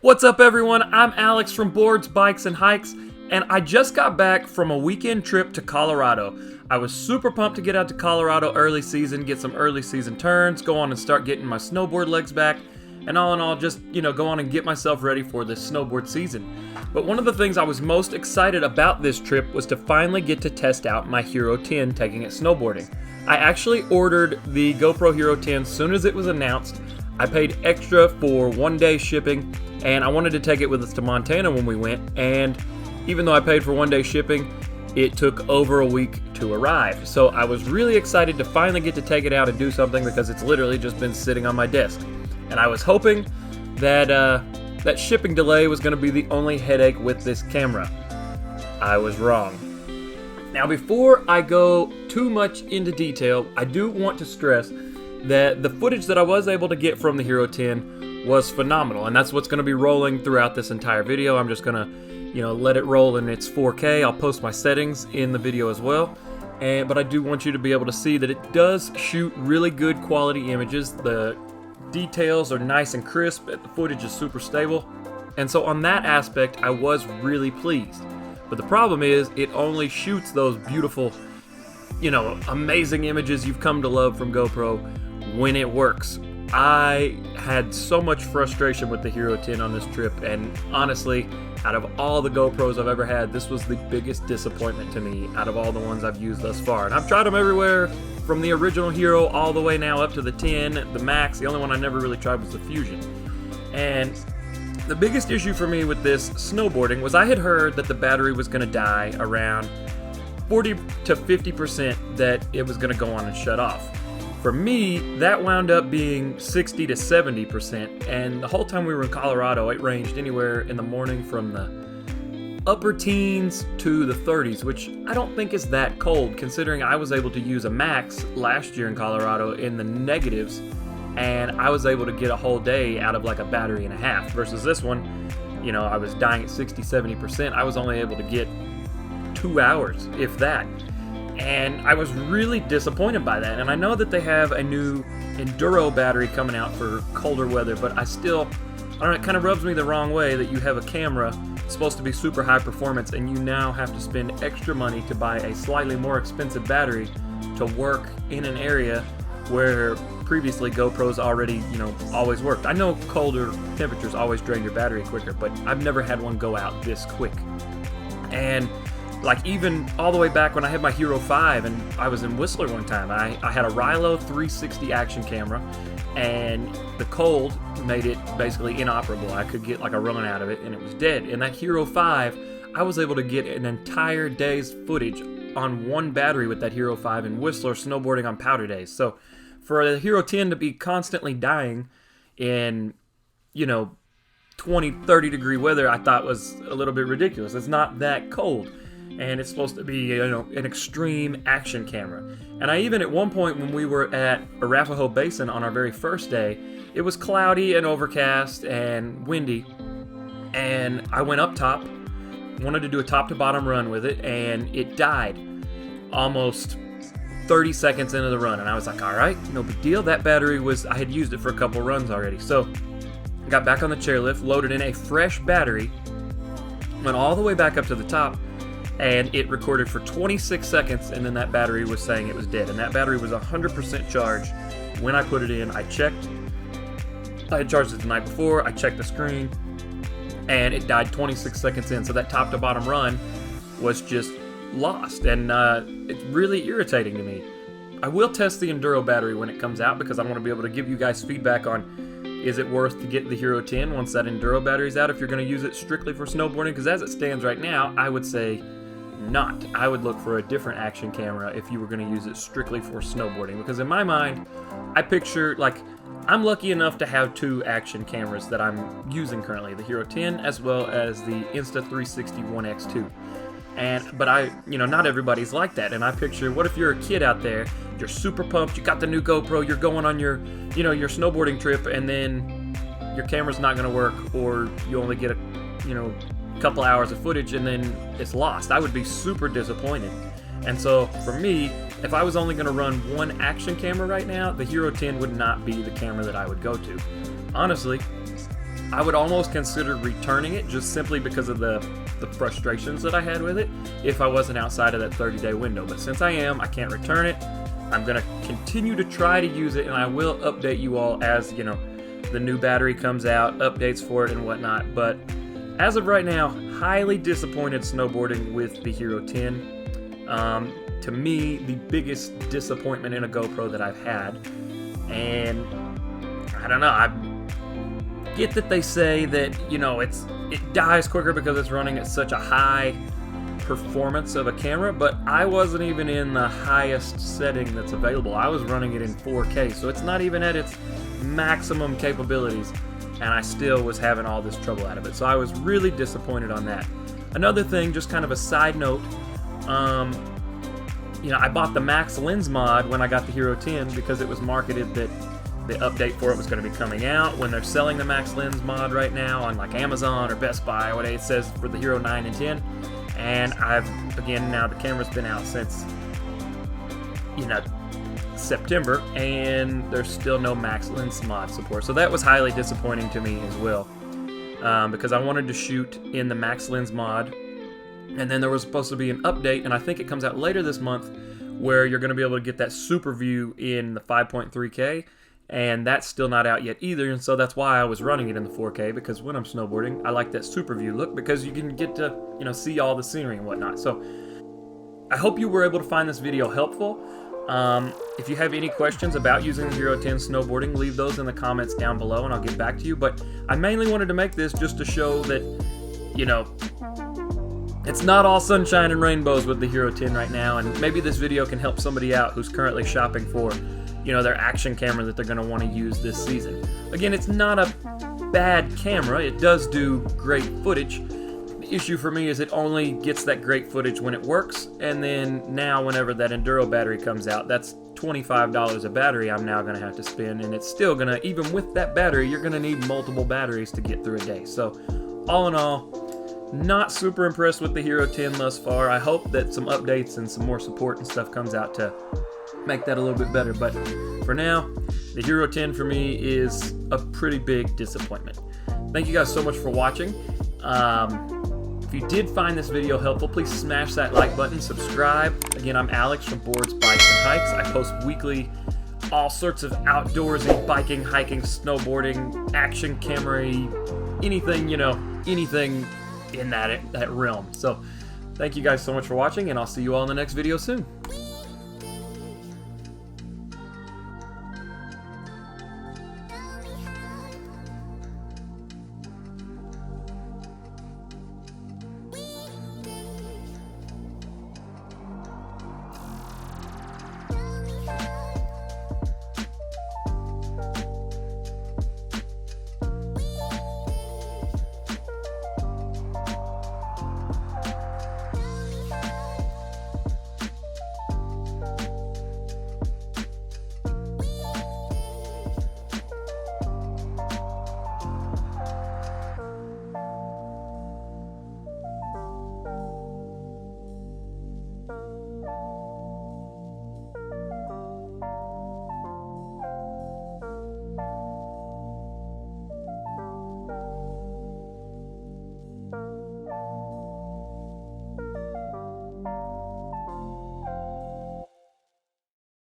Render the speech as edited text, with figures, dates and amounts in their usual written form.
What's up everyone, I'm Alex from Boards, Bikes, and Hikes, and I just got back from a weekend trip to Colorado. I was super pumped to get out to Colorado early season, get some early season turns, go on and start getting my snowboard legs back, and all in all just, go on and get myself ready for this snowboard season. But one of the things I was most excited about this trip was to finally get to test out my Hero 10 taking it snowboarding. I actually ordered the GoPro Hero 10 as soon as it was announced. I paid extra for 1 day shipping, and I wanted to take it with us to Montana when we went, and even though I paid for 1 day shipping, it took over a week to arrive. So I was really excited to finally get to take it out and do something because it's literally just been sitting on my desk. And I was hoping that that shipping delay was going to be the only headache with this camera. I was wrong. Now before I go too much into detail, I do want to stress that the footage that I was able to get from the Hero 10 was phenomenal, and that's what's going to be rolling throughout this entire video. I'm just going to, let it roll in its 4K. I'll post my settings in the video as well, but I do want you to be able to see that it does shoot really good quality images. The details are nice and crisp, the footage is super stable, and so on that aspect I was really pleased. But the problem is it only shoots those beautiful, amazing images you've come to love from GoPro when it works. I had so much frustration with the Hero 10 on this trip, and honestly, out of all the GoPros I've ever had, this was the biggest disappointment to me out of all the ones I've used thus far. And I've tried them everywhere, from the original Hero all the way now up to the 10, the Max. The only one I never really tried was the Fusion. And the biggest issue for me with this snowboarding was I had heard that the battery was going to die around 40 to 50%, that it was going to go on and shut off. For me, that wound up being 60 to 70%, and the whole time we were in Colorado, it ranged anywhere in the morning from the upper teens to the 30s, which I don't think is that cold, considering I was able to use a Max last year in Colorado in the negatives, and I was able to get a whole day out of like a battery and a half, versus this one, I was dying at 60, 70%. I was only able to get 2 hours, if that. And I was really disappointed by that. And I know that they have a new Enduro battery coming out for colder weather, but I don't know, it kind of rubs me the wrong way that you have a camera supposed to be super high performance and you now have to spend extra money to buy a slightly more expensive battery to work in an area where previously GoPros already, always worked. I know colder temperatures always drain your battery quicker, but I've never had one go out this quick. And like even all the way back when I had my Hero 5 and I was in Whistler one time, I had a Rilo 360 action camera, and the cold made it basically inoperable. I could get like a run out of it and it was dead. And that Hero 5, I was able to get an entire day's footage on one battery with that Hero 5 in Whistler snowboarding on powder days. So for the Hero 10 to be constantly dying in, 20, 30 degree weather, I thought was a little bit ridiculous. It's not that cold. And it's supposed to be, an extreme action camera. And I even, at one point when we were at Arapahoe Basin on our very first day, it was cloudy and overcast and windy, and I went up top, wanted to do a top to bottom run with it, and it died almost 30 seconds into the run. And I was like, all right, no big deal. That battery I had used it for a couple runs already. So I got back on the chairlift, loaded in a fresh battery, went all the way back up to the top, and it recorded for 26 seconds, and then that battery was saying it was dead. And that battery was 100% charged when I put it in. I checked. I had charged it the night before. I checked the screen, and it died 26 seconds in. So that top to bottom run was just lost, and it's really irritating to me. I will test the Enduro battery when it comes out because I want to be able to give you guys feedback on, is it worth to get the Hero 10 once that Enduro battery's out if you're going to use it strictly for snowboarding? Because as it stands right now, I would say not. I would look for a different action camera if you were going to use it strictly for snowboarding, because in my mind, I picture, I'm lucky enough to have two action cameras that I'm using currently, the Hero 10 as well as the Insta360 One X2. But not everybody's like that, and I picture, what if you're a kid out there, you're super pumped, you got the new GoPro, you're going on your snowboarding trip, and then your camera's not going to work, or you only get a couple hours of footage and then it's lost. I would be super disappointed. And so for me, if I was only going to run one action camera right now, the Hero 10 would not be the camera that I would go to. Honestly, I would almost consider returning it just simply because of the frustrations that I had with it if I wasn't outside of that 30-day window. But since I am, I can't return it. I'm going to continue to try to use it, and I will update you all as, you know, the new battery comes out, updates for it and whatnot. But as of right now, highly disappointed snowboarding with the Hero 10. To me, the biggest disappointment in a GoPro that I've had. And I don't know, I get that they say that, you know, it dies quicker because it's running at such a high performance of a camera, but I wasn't even in the highest setting that's available. I was running it in 4K, so it's not even at its maximum capabilities, and I still was having all this trouble out of it. So I was really disappointed on that. Another thing, just kind of a side note, you know, I bought the Max Lens mod when I got the Hero 10 because it was marketed that the update for it was going to be coming out when they're selling the Max Lens mod right now on like Amazon or Best Buy, what it says for the Hero 9 and 10. And again, now the camera's been out since, you know, September, and there's still no Max Lens mod support. So that was highly disappointing to me as well, because I wanted to shoot in the Max Lens mod, and then there was supposed to be an update, and I think it comes out later this month, where you're going to be able to get that super view in the 5.3K, and that's still not out yet either. And so that's why I was running it in the 4K, because when I'm snowboarding, I like that super view look because you can get to, you know, see all the scenery and whatnot. So I hope you were able to find this video helpful. If you have any questions about using the Hero 10 snowboarding, leave those in the comments down below and I'll get back to you. But I mainly wanted to make this just to show that, you know, it's not all sunshine and rainbows with the Hero 10 right now, and maybe this video can help somebody out who's currently shopping for, you know, their action camera that they're going to want to use this season. Again, it's not a bad camera. It does do great footage. The issue for me is it only gets that great footage when it works, and then now whenever that Enduro battery comes out, that's $25 a battery I'm now going to have to spend, and it's still going to, even with that battery, you're going to need multiple batteries to get through a day. So all in all, not super impressed with the Hero 10 thus far. I hope that some updates and some more support and stuff comes out to make that a little bit better, but for now, the Hero 10 for me is a pretty big disappointment. Thank you guys so much for watching. If you did find this video helpful, please smash that like button, subscribe. Again, I'm Alex from Boards, Bikes, and Hikes. I post weekly all sorts of outdoorsy biking, hiking, snowboarding, action camera, anything, you know, anything in that realm. So thank you guys so much for watching, and I'll see you all in the next video soon.